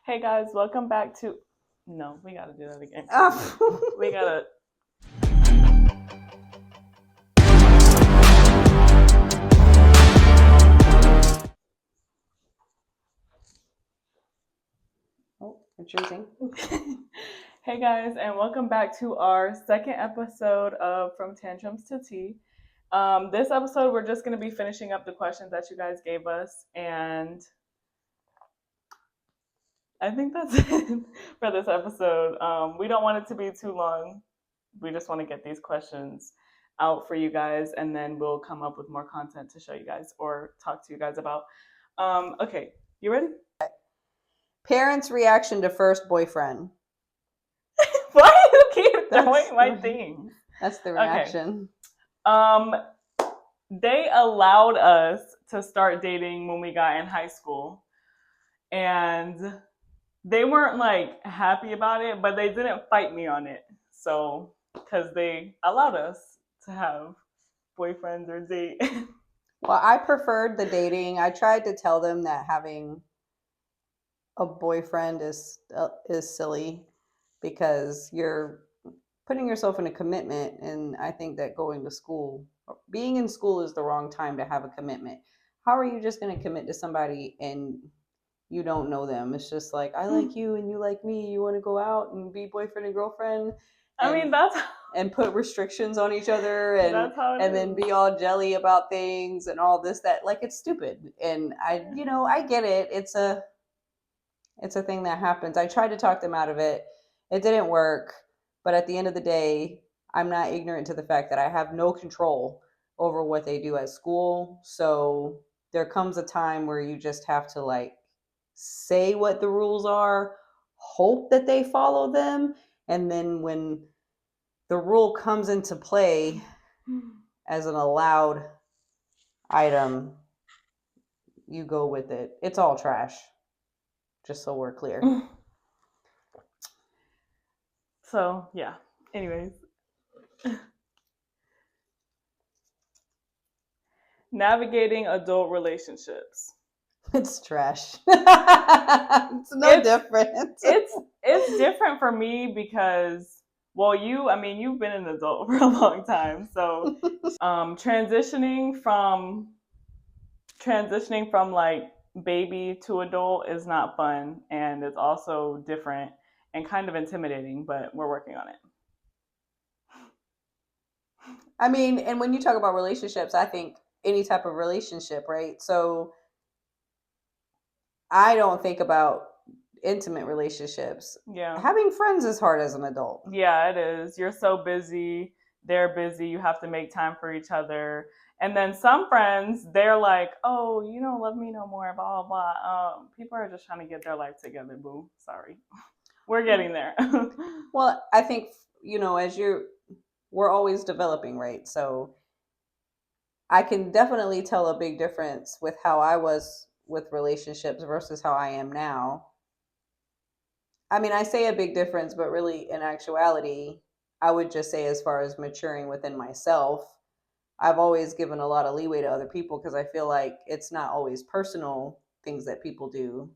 Hey guys, welcome back to. No, we gotta do that again. We gotta. Oh, I'm choosing. Hey guys, and welcome back to our second episode of From Tantrums to Tea. This episode, we're just gonna be finishing up the questions that you guys gave us, and I think that's it for this episode. We don't want it to be too long. We just want to get these questions out for you guys, and then we'll come up with more content to show you guys or talk to you guys about. Okay, you ready? Parents' reaction to first boyfriend. Why do you keep throwing my thing? That's the reaction. Okay. They allowed us to start dating when we got in high school, and they weren't like happy about it, but they didn't fight me on it. So, because they allowed us to have boyfriends or date. Well, I preferred the dating. I tried to tell them that having a boyfriend is silly because you're putting yourself in a commitment, and I think that being in school is the wrong time to have a commitment. How are you just going to commit to somebody and you don't know them? It's just like, I like you and you like me. You want to go out and be boyfriend and girlfriend? I mean, that's and put restrictions on each other and then be all jelly about things and all this, that, like, it's stupid. And I get it. It's a thing that happens. I tried to talk them out of it. It didn't work. But at the end of the day, I'm not ignorant to the fact that I have no control over what they do at school. So there comes a time where you just have to, like, say what the rules are, hope that they follow them, and then when the rule comes into play as an allowed item, you go with it. It's all trash, just so we're clear. So, yeah. Anyways. Navigating adult relationships. It's trash. It's different. It's different for me because, well, you've been an adult for a long time. So transitioning from like baby to adult is not fun, and it's also different and kind of intimidating, but we're working on it. I mean, and when you talk about relationships, I think any type of relationship, right? So I don't think about intimate relationships. Yeah. Having friends is hard as an adult. Yeah, it is. You're so busy. They're busy. You have to make time for each other. And then some friends, they're like, oh, you don't love me no more, blah, blah, blah. People are just trying to get their life together, boo. Sorry. We're getting there. Well, I think, we're always developing, right? So I can definitely tell a big difference with how I was with relationships versus how I am now. I mean, I say a big difference, but really in actuality, I would just say, as far as maturing within myself, I've always given a lot of leeway to other people because I feel like it's not always personal things that people do.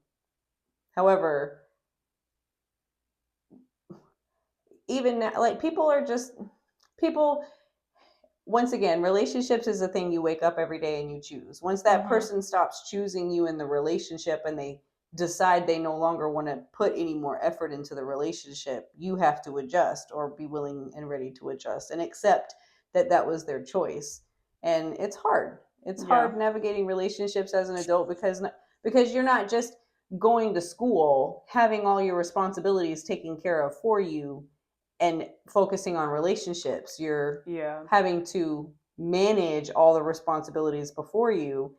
However, even now, like, people, once again, relationships is a thing you wake up every day and you choose. Once that person stops choosing you in the relationship and they decide they no longer want to put any more effort into the relationship, you have to adjust or be willing and ready to adjust and accept that that was their choice. And it's hard. It's hard navigating relationships as an adult because you're not just going to school, having all your responsibilities taken care of for you and focusing on relationships. You're having to manage all the responsibilities before you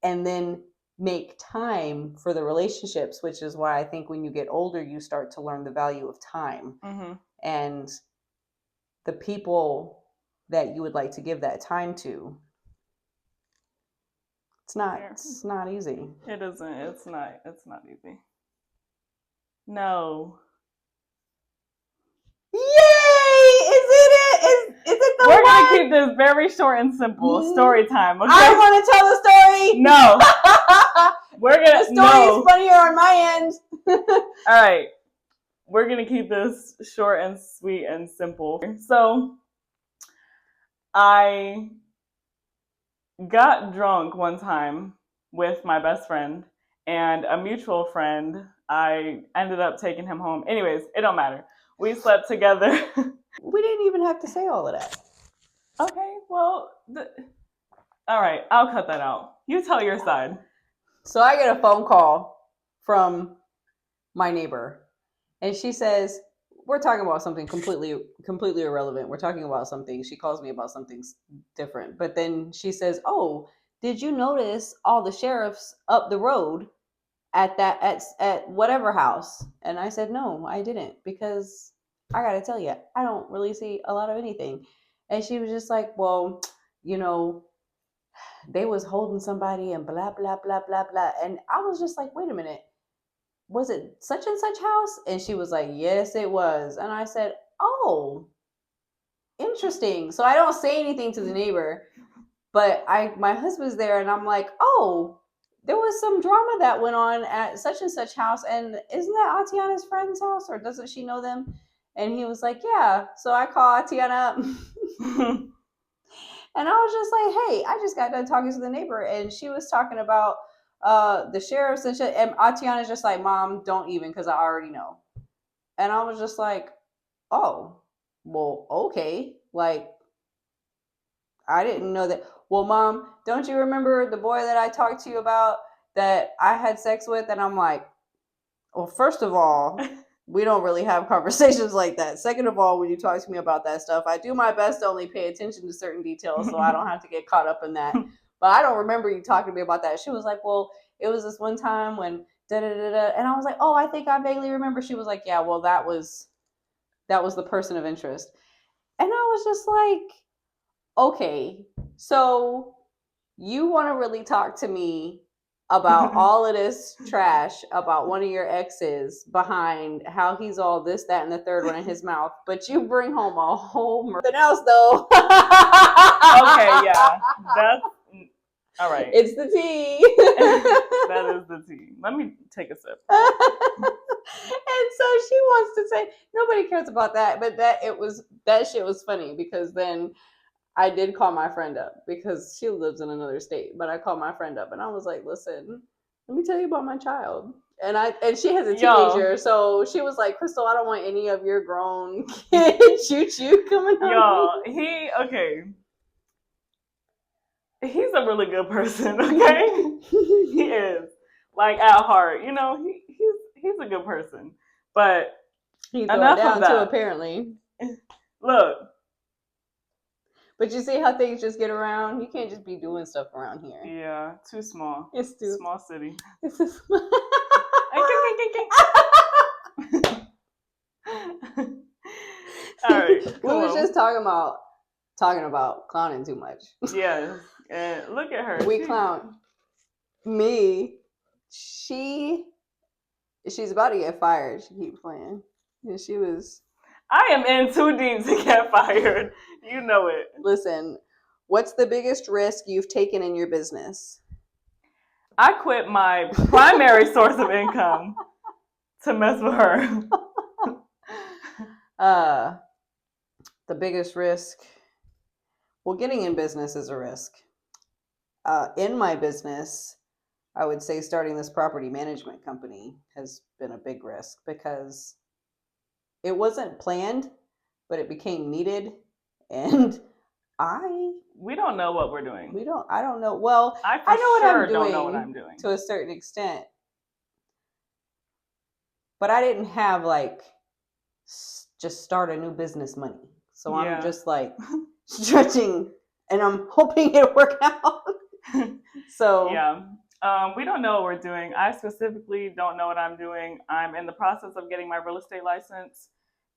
and then make time for the relationships, which is why I think when you get older, you start to learn the value of time and the people that you would like to give that time to. It's not easy. It isn't. It's not easy. No. Yay! Is Is it the We're one? gonna keep this very short and simple. Story time. Okay? I want to tell the story. No. We're gonna. The story is funnier on my end. All right. We're gonna keep this short and sweet and simple. So, I got drunk one time with my best friend and a mutual friend. I ended up taking him home. Anyways, it don't matter. We slept together. We didn't even have to say all of that. Okay, well, all right, I'll cut that out. You tell your side. So I get a phone call from my neighbor, and she says, we're talking about something completely irrelevant. We're talking about something. She calls me about something different. But then she says, oh, did you notice all the sheriffs up the road at whatever house? And I said, no, I didn't, because I got to tell you, I don't really see a lot of anything. And she was just like, well, you know, they was holding somebody and blah, blah, blah, blah, blah. And I was just like, wait a minute. Was it such and such house? And she was like, yes, it was. And I said, oh, interesting. So I don't say anything to the neighbor, but my husband's there, and I'm like, oh, there was some drama that went on at such and such house. And isn't that Atiana's friend's house, or doesn't she know them? And he was like, yeah. So I call Atiana up. And I was just like, hey, I just got done talking to the neighbor, and she was talking about the sheriffs and shit. And Atiana's just like, Mom, don't even, because I already know. And I was just like, oh, well, okay. Like, I didn't know that. Well, Mom, don't you remember the boy that I talked to you about that I had sex with? And I'm like, well, first of all, we don't really have conversations like that. Second of all, when you talk to me about that stuff, I do my best to only pay attention to certain details so I don't have to get caught up in that. But I don't remember you talking to me about that. She was like, well, it was this one time when da-da-da-da. And I was like, oh, I think I vaguely remember. She was like, yeah, well, that was the person of interest. And I was just like, okay, so you want to really talk to me about all of this trash about one of your exes behind how he's all this, that, and the third one in his mouth, but you bring home a whole something else though. Okay, yeah, that's all right. It's the tea. That is the tea. Let me take a sip. And so she wants to say nobody cares about that, but that shit was funny, because then I did call my friend up, because she lives in another state, but I called my friend up and I was like, listen, let me tell you about my child. And she has a teenager, so she was like, Crystal, I don't want any of your grown kids choo-choo coming on. He's a really good person, okay? He is. Like, at heart, you know, he's a good person. But he's enough down of that. too, apparently. Look. But you see how things just get around? You can't just be doing stuff around here. Yeah, too small. It's too small city. It's a small. All right. We were just talking about clowning too much. Yes. And look at her. We clown. Me. She's about to get fired. She keeps playing. And she was. I am in too deep to get fired. You know it. Listen, what's the biggest risk you've taken in your business? I quit my primary source of income to mess with her. The biggest risk. Well, getting in business is a risk. In my business, I would say starting this property management company has been a big risk, because it wasn't planned, but it became needed. And we don't know what we're doing. I don't know. Well, I don't know what I'm doing to a certain extent. But I didn't have like just start a new business money. So I'm just like stretching, and I'm hoping it'll work out. So yeah. We don't know what we're doing. I specifically don't know what I'm doing. I'm in the process of getting my real estate license,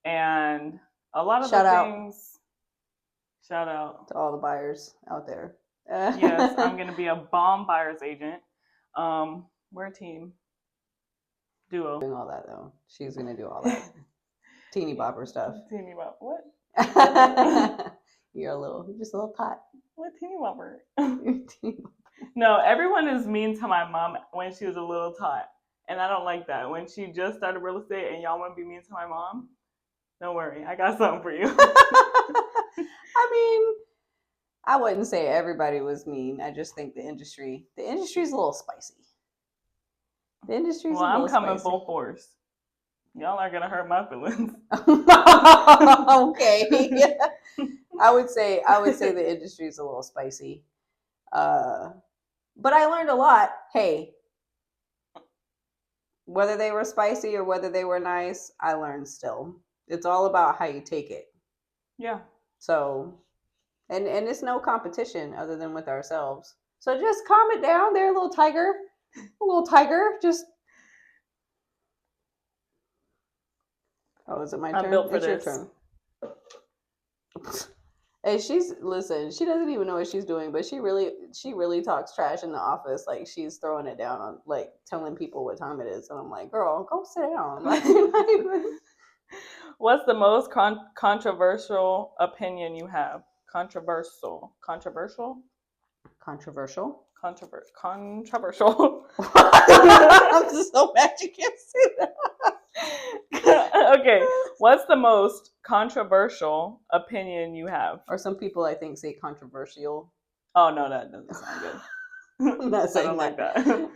and a lot of things. Shout out to all the buyers out there. Yes, I'm going to be a bomb buyer's agent. We're a team. Duo. Doing all that though. She's going to do all that. Teeny bopper stuff. Teeny bop. What? You're just a little tot. What teeny bopper? You're a teeny bopper. No, everyone is mean to my mom when she was a little tot. And I don't like that. When she just started real estate and y'all want to be mean to my mom, don't worry. I got something for you. I mean, I wouldn't say everybody was mean. I just think the industry's a little spicy. The industry's Well, a little I'm coming spicy. full force. Y'all are going to hurt my feelings. Okay. I would say the industry's a little spicy. But I learned a lot. Hey, whether they were spicy or whether they were nice, I learned still. It's all about how you take it. Yeah. So, and it's no competition other than with ourselves. So just calm it down there, little tiger. A little tiger. Just. Oh, is it my turn? I'm built for it's this. Your turn. And she doesn't even know what she's doing, but she really talks trash in the office. Like she's throwing it down on, like telling people what time it is. And I'm like, girl, go sit down. Like, what's the most controversial opinion you have? Controversial. I'm so mad you can't say that. Okay, what's the most controversial opinion you have? Or some people, I think, say controversial. Oh no, that doesn't sound good. I'm not saying like that.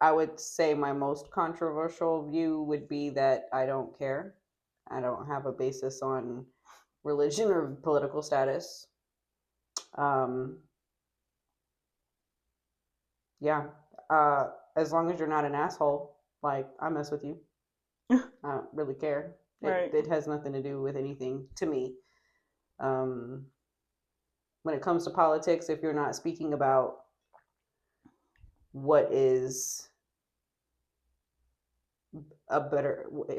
I would say my most controversial view would be that I don't care. I don't have a basis on religion or political status. Yeah. As long as you're not an asshole, like I mess with you. I don't really care. It has nothing to do with anything to me. When it comes to politics, if you're not speaking about if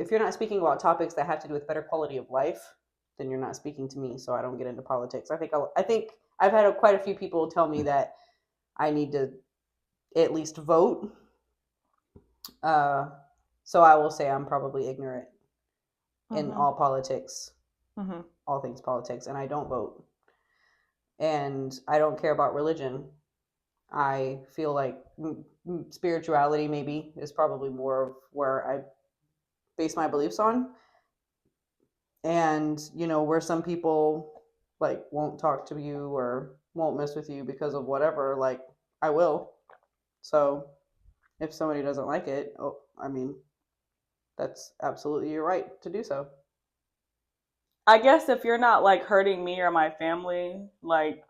you're not speaking about topics that have to do with better quality of life, then you're not speaking to me. So I don't get into politics. I think I've had quite a few people tell me that I need to at least vote. So I will say I'm probably ignorant in all politics, all things politics, and I don't vote. And I don't care about religion. I feel like spirituality maybe is probably more of where I base my beliefs on. And, where some people like won't talk to you or won't mess with you because of whatever, like I will. So if somebody doesn't like it, that's absolutely your right to do so. I guess if you're not like hurting me or my family, like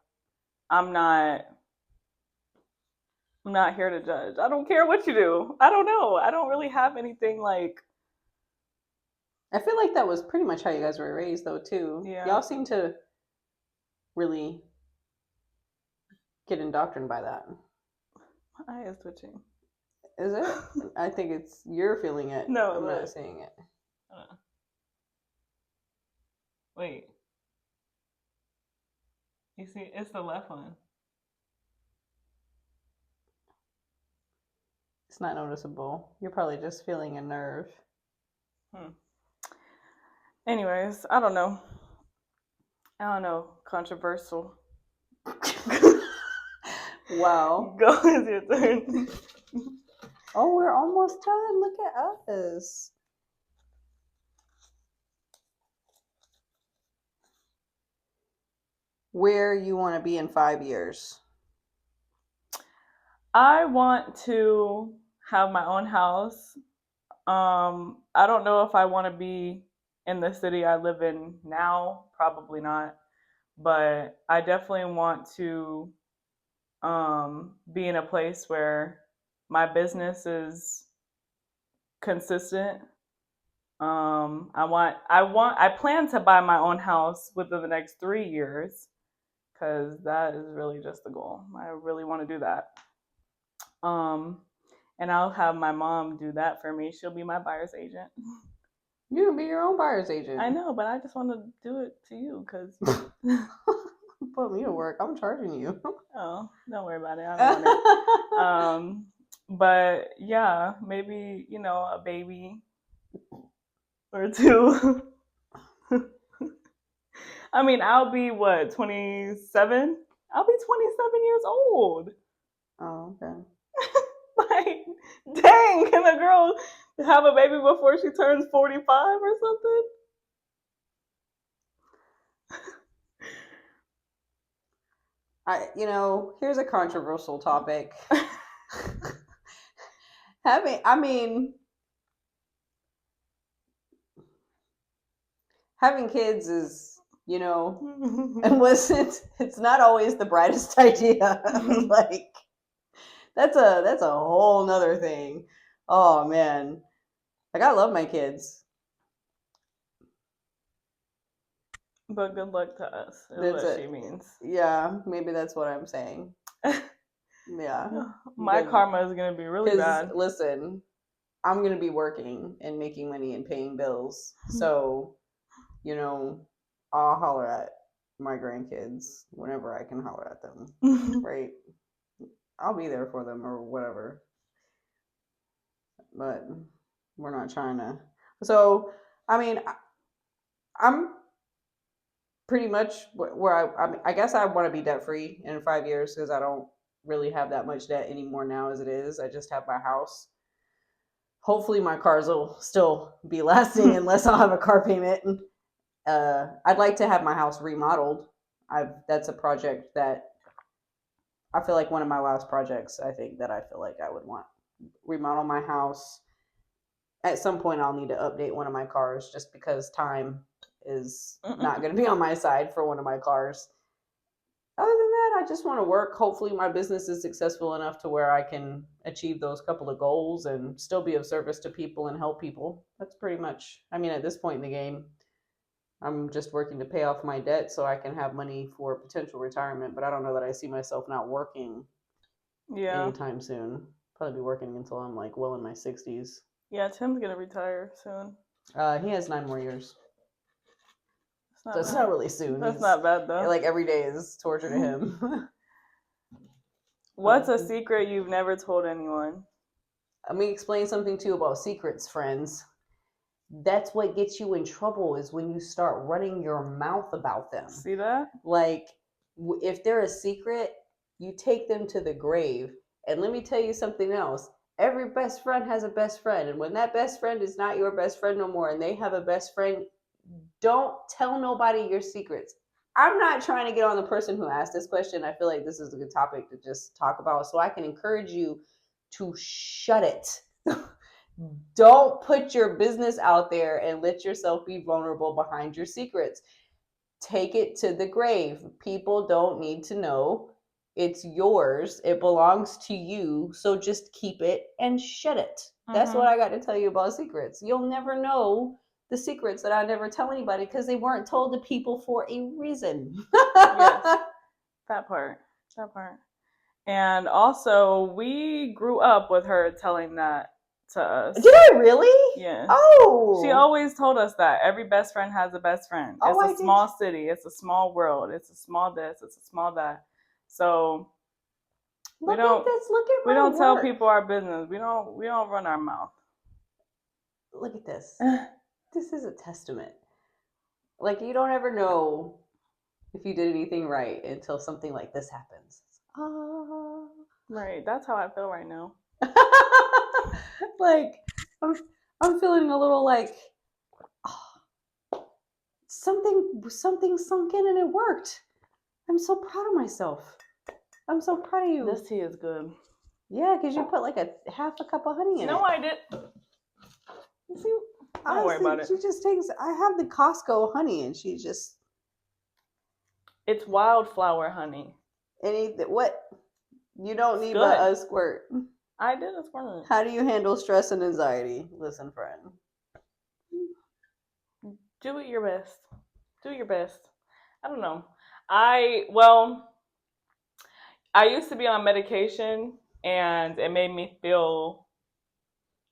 I'm not here to judge. I don't care what you do. I don't know. I don't really have anything like. I feel like that was pretty much how you guys were raised, though, too. Yeah. Y'all seem to really get indoctrinated by that. My eye is twitching. Is it? I think you're feeling it. No, I'm not saying it. Wait. You see, it's the left one. It's not noticeable. You're probably just feeling a nerve. Anyways, I don't know. Controversial. Wow. Go, it's your turn. Oh, we're almost done. Look at us. Where you want to be in 5 years? I want to have my own house. I don't know if I want to be in the city I live in now. Probably not. But I definitely want to be in a place where my business is consistent. I plan to buy my own house within the next 3 years because that is really just the goal. I really want to do that. And I'll have my mom do that for me. She'll be my buyer's agent. You can be your own buyer's agent. I know, but I just want to do it to you because put me to work. I'm charging you. Oh, don't worry about it. I don't want it. But yeah, maybe a baby or two. I mean, I'll be what, 27? I'll be 27 years old. Oh, okay. Like, dang, can a girl have a baby before she turns 45 or something? Here's a controversial topic. Having kids is, unless it's not always the brightest idea. Like, that's a whole nother thing. Oh man. Like, I love my kids. But good luck to us, is That's what it. she means. Yeah, maybe that's what I'm saying. Yeah. My Good. karma is going to be really bad. Listen, I'm going to be working and making money and paying bills. So, I'll holler at my grandkids whenever I can holler at them. Right? I'll be there for them or whatever. But we're not trying to. So, I mean, I'm pretty much where I guess I want to be debt free in 5 years because I don't really have that much debt anymore now as it is. I just have my house. Hopefully my cars will still be lasting unless I'll have a car payment. I'd like to have my house remodeled. That's a project that I feel like one of my last projects. I think that I feel like I would want remodel my house. At some point, I'll need to update one of my cars just because time is not going to be on my side for one of my cars. Other than that, I just want to work. Hopefully, my business is successful enough to where I can achieve those couple of goals and still be of service to people and help people. That's pretty much, at this point in the game, I'm just working to pay off my debt so I can have money for potential retirement. But I don't know that I see myself not working anytime soon. Probably be working until I'm like well in my 60s. Yeah, Tim's going to retire soon. He has 9 more years. So it's bad. not really soon. That's not bad though. Like, every day is torture to him. What's a secret you've never told anyone? Let me explain something too about secrets, friends. That's what gets you in trouble, is when you start running your mouth about them. See that? Like, if they're a secret, you take them to the grave. And let me tell you something else. Every best friend has a best friend. And when that best friend is not your best friend no more and they have a best friend, don't tell nobody your secrets. I'm not trying to get on the person who asked this question. I feel like this is a good topic to just talk about, so I can encourage you to shut it. Don't put your business out there and let yourself be vulnerable behind your secrets. Take it to the grave. People don't need to know. It's yours. It belongs to you. So just keep it and shut it. That's what I got to tell you about secrets. You'll never know the secrets that I never tell anybody because they weren't told to people for a reason. Yes, that part. And also, we grew up with her telling that to us. Did I really? Yeah. Oh. She always told us that every best friend has a best friend. It's a small city. It's a small world. It's a small this. It's a small that. So we don't tell people our business. We don't run our mouth. Look at this. This is a testament. Like, you don't ever know if you did anything right until something like this happens. Right. That's how I feel right now. Like, I'm feeling a little like, something sunk in and it worked. I'm so proud of myself. I'm so proud of you. This tea is good. Yeah, because you put like a half a cup of honey in it. No, I did. You see, don't worry about it. She just takes. I have the Costco honey, and she just. It's wildflower honey. What? You don't need but a squirt. I did a squirt. How do you handle stress and anxiety? Listen, friend. Do it your best. Do your best. I don't know. I used to be on medication, and it made me feel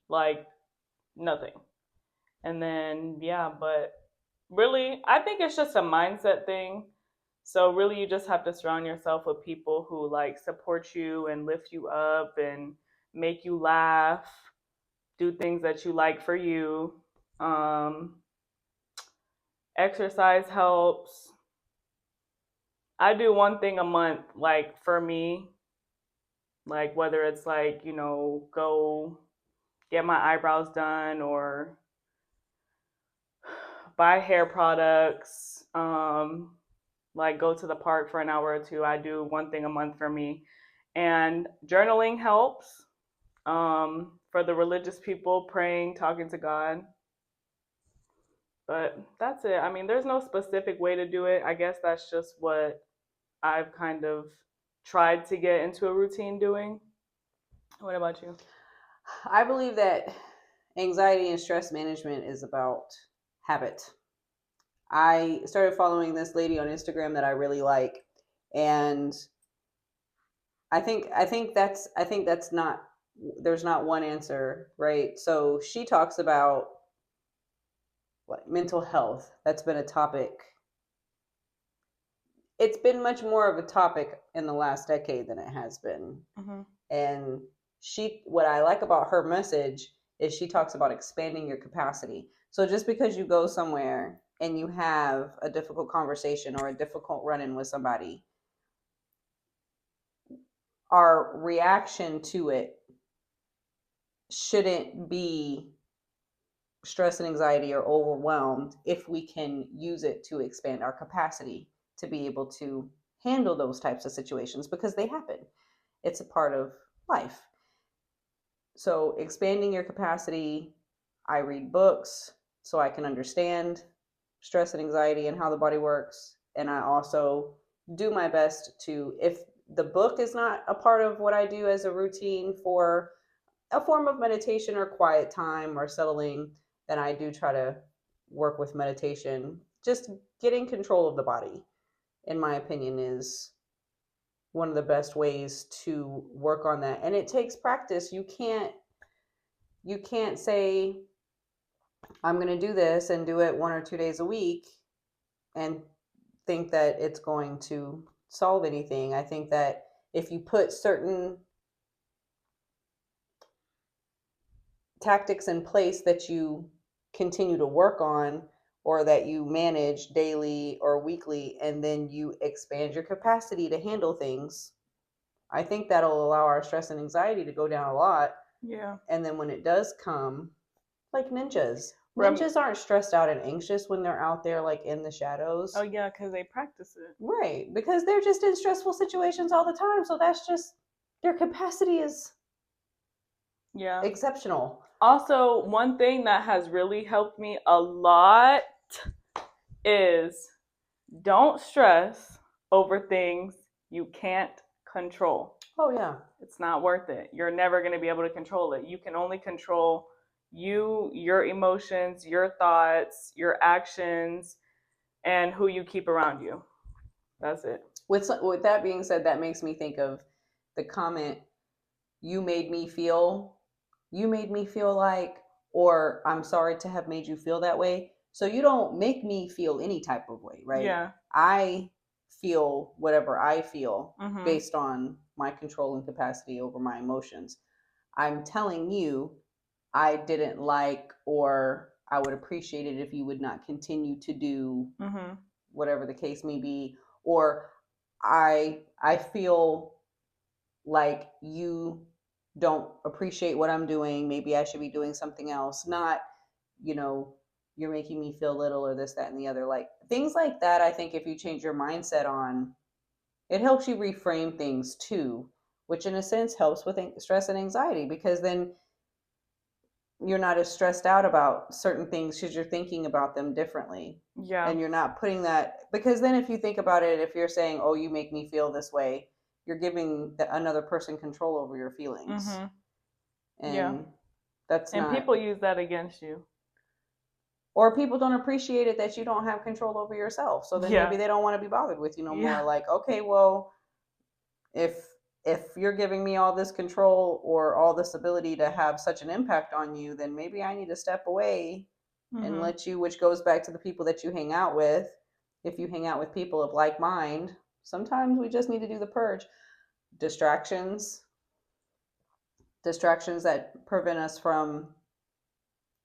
like nothing. And then, but really, I think it's just a mindset thing. So really, you just have to surround yourself with people who like support you and lift you up and make you laugh, do things that you like for you. Exercise helps. I do one thing a month, like for me, like whether it's like, go get my eyebrows done or buy hair products, like go to the park for an hour or two. I do one thing a month for me. And journaling helps. For the religious people, praying, talking to God. But that's it. I mean, there's no specific way to do it. I guess that's just what I've kind of tried to get into a routine doing. What about you? I believe that anxiety and stress management is about habit. I started following this lady on Instagram that I really like, and I think that's not, there's not one answer, right? So she talks about what mental health. That's been a topic. It's been much more of a topic in the last decade than it has been. Mm-hmm. And what I like about her message is she talks about expanding your capacity. So just because you go somewhere and you have a difficult conversation or a difficult run-in with somebody, our reaction to it shouldn't be stress and anxiety or overwhelmed if we can use it to expand our capacity to be able to handle those types of situations, because they happen. It's a part of life. So expanding your capacity, I read books so I can understand stress and anxiety and how the body works. And I also do my best to, if the book is not a part of what I do as a routine for a form of meditation or quiet time or settling, then I do try to work with meditation. Just getting control of the body, in my opinion, is one of the best ways to work on that. And it takes practice. You can't say I'm going to do this and do it 1 or 2 days a week and think that it's going to solve anything. I think that if you put certain tactics in place that you continue to work on or that you manage daily or weekly, and then you expand your capacity to handle things, I think that'll allow our stress and anxiety to go down a lot. Yeah. And then when it does come, like ninjas. Rem- Ninjas aren't stressed out and anxious when they're out there like in the shadows. Oh yeah, because they practice it. Right, because they're just in stressful situations all the time. So that's just, their capacity is Yeah. exceptional. Also, one thing that has really helped me a lot is don't stress over things you can't control. Oh yeah. It's not worth it. You're never going to be able to control it. You can only control you, your emotions, your thoughts, your actions, and who you keep around you. That's it. With that being said, that makes me think of the comment, you made me feel like, or I'm sorry to have made you feel that way. So you don't make me feel any type of way, right? Yeah. I feel whatever I feel Mhm. based on my control and capacity over my emotions. I'm telling you, I didn't like, or I would appreciate it if you would not continue to do Mhm. whatever the case may be, or I feel like you don't appreciate what I'm doing. Maybe I should be doing something else. Not, you're making me feel little or this, that, and the other. Like things like that, I think if you change your mindset on, it helps you reframe things too, which in a sense helps with stress and anxiety, because then you're not as stressed out about certain things because you're thinking about them differently. Yeah. And you're not putting that, because then if you think about it, if you're saying, oh, you make me feel this way, you're giving another person control over your feelings. Mhm. And Yeah. that's And not, people use that against you. or people don't appreciate it that you don't have control over yourself. So then Yeah. maybe they don't want to be bothered with you no Yeah. more. Like, okay, well, if you're giving me all this control or all this ability to have such an impact on you, then maybe I need to step away and Mhm. let you, which goes back to the people that you hang out with. If you hang out with people of like mind, sometimes we just need to do the purge. Distractions that prevent us from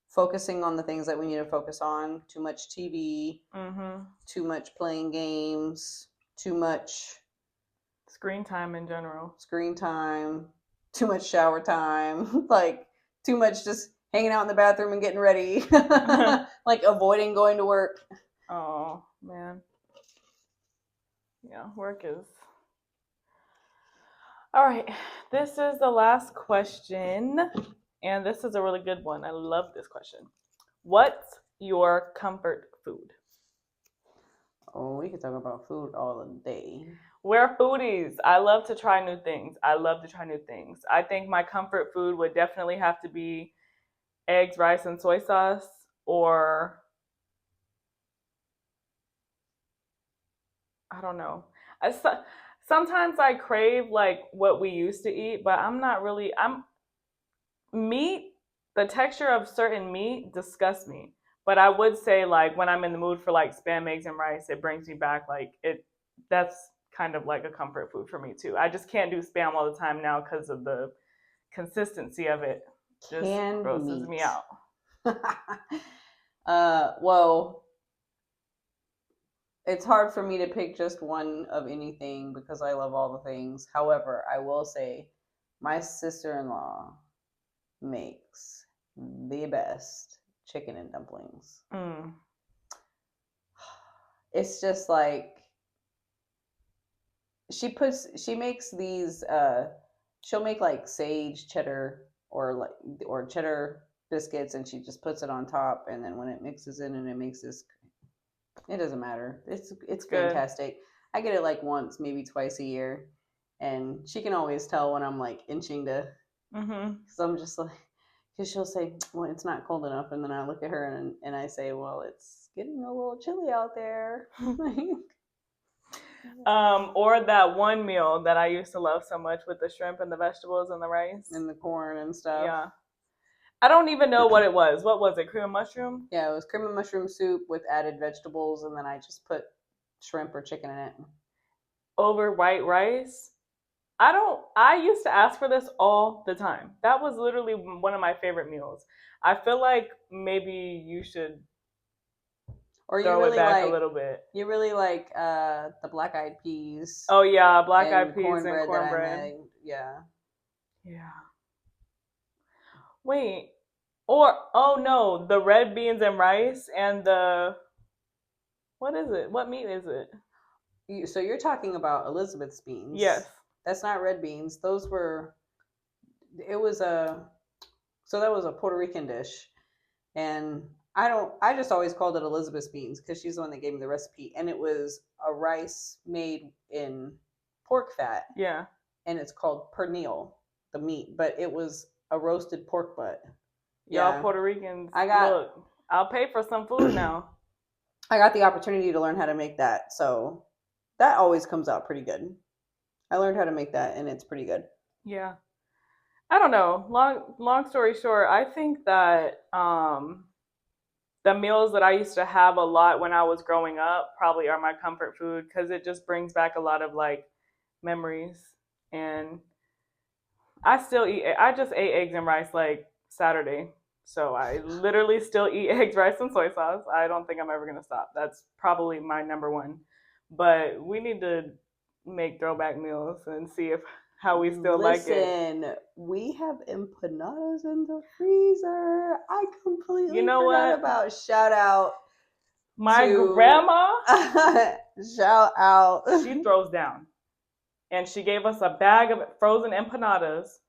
focusing on the things that we need to focus on. Too much TV, Mhm. too much playing games, too much Screen time in general. screen time, too much shower time, like too much just hanging out in the bathroom and getting ready, like avoiding going to work. Oh, man. Yeah, work is. All right, this is the last question, and this is a really good one. I love this question. What's your comfort food? Oh, we could talk about food all day. We're foodies. I love to try new things. I think my comfort food would definitely have to be eggs, rice, and soy sauce, or I don't know. Sometimes I crave like what we used to eat, but I'm meat, the texture of certain meat disgusts me. But I would say like when I'm in the mood for like spam, eggs, and rice, it brings me back that's kind of like a comfort food for me too. I just can't do spam all the time now because of the consistency of it. Just Canned grosses meat. me out. Well, it's hard for me to pick just one of anything because I love all the things. However, I will say my sister-in-law makes the best chicken and dumplings. Mm. It's just like she makes these she'll make like sage cheddar or cheddar biscuits, and she just puts it on top, and then when it mixes in and it makes this, it doesn't matter. It's Good. fantastic. I get it like once, maybe twice a year, and she can always tell when I'm like inching to, because I'm just like, because she'll say, well, it's not cold enough, and then I look at her and I say, well, it's getting a little chilly out there. Or that one meal that I used to love so much with the shrimp and the vegetables and the rice and the corn and stuff. Yeah. I don't even know what it was. What was it? Cream of mushroom? Yeah, it was cream of mushroom soup with added vegetables, and then I just put shrimp or chicken in it. Over white rice? I used to ask for this all the time. That was literally one of my favorite meals. I feel like maybe you should or throw really it back like, a little bit. You really like the black eyed peas. Oh yeah, black eyed peas cornbread and cornbread. Yeah. Yeah. Wait. Oh no, the red beans and rice and what is it? What meat is it? So you're talking about Elizabeth's beans. Yes. That's not red beans. That was a Puerto Rican dish. And I just always called it Elizabeth's beans because she's the one that gave me the recipe. And it was a rice made in pork fat. Yeah. And it's called pernil, the meat, but it was a roasted pork butt. Y'all Puerto Ricans, look, I'll pay for some food now. I got the opportunity to learn how to make that, so that always comes out pretty good. I learned how to make that, and it's pretty good. Yeah. I don't know. Long story short, I think that the meals that I used to have a lot when I was growing up probably are my comfort food because it just brings back a lot of like memories. And I just ate eggs and rice like Saturday. So I literally still eat eggs, rice, and soy sauce. I don't think I'm ever going to stop. That's probably my number one. But we need to make throwback meals and see how we still like it. Listen, we have empanadas in the freezer. I completely forgot about. Shout out my grandma. Shout out. She throws down. And she gave us a bag of frozen empanadas.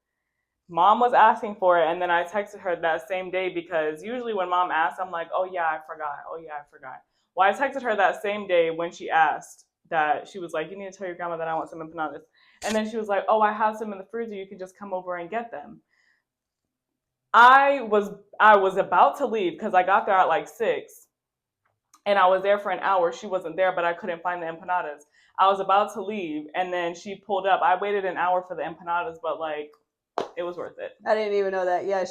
Mom was asking for it, and then I texted her that same day because usually when Mom asks, I'm like, oh yeah, I forgot. Well, I texted her that same day when she asked that she was like, you need to tell your grandma that I want some empanadas. And then she was like, oh, I have some in the freezer. You can just come over and get them. I was about to leave because I got there at like 6, and I was there for an hour. She wasn't there, but I couldn't find the empanadas. I was about to leave, and then she pulled up. I waited an hour for the empanadas, but like, it was worth it. I didn't even know that. Yeah, I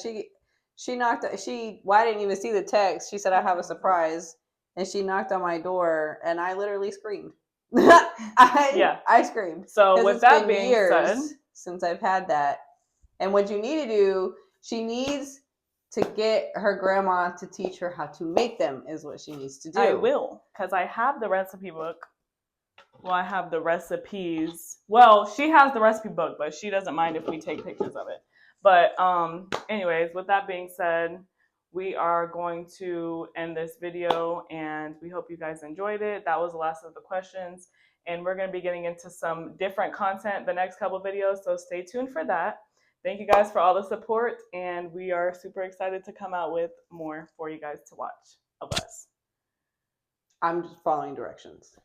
didn't even see the text. She said, I have a surprise. And she knocked on my door, and I literally screamed. I screamed. So with that being said, since I've had that, and what you need to do, she needs to get her grandma to teach her how to make them is what she needs to do. I will, because I have the recipe book. Well, I have the recipes. Well, she has the recipe book, but she doesn't mind if we take pictures of it. But anyways, with that being said, we are going to end this video, and we hope you guys enjoyed it. That was the last of the questions, and we're going to be getting into some different content the next couple videos, so stay tuned for that. Thank you guys for all the support, and we are super excited to come out with more for you guys to watch of us. I'm just following directions.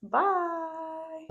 Bye.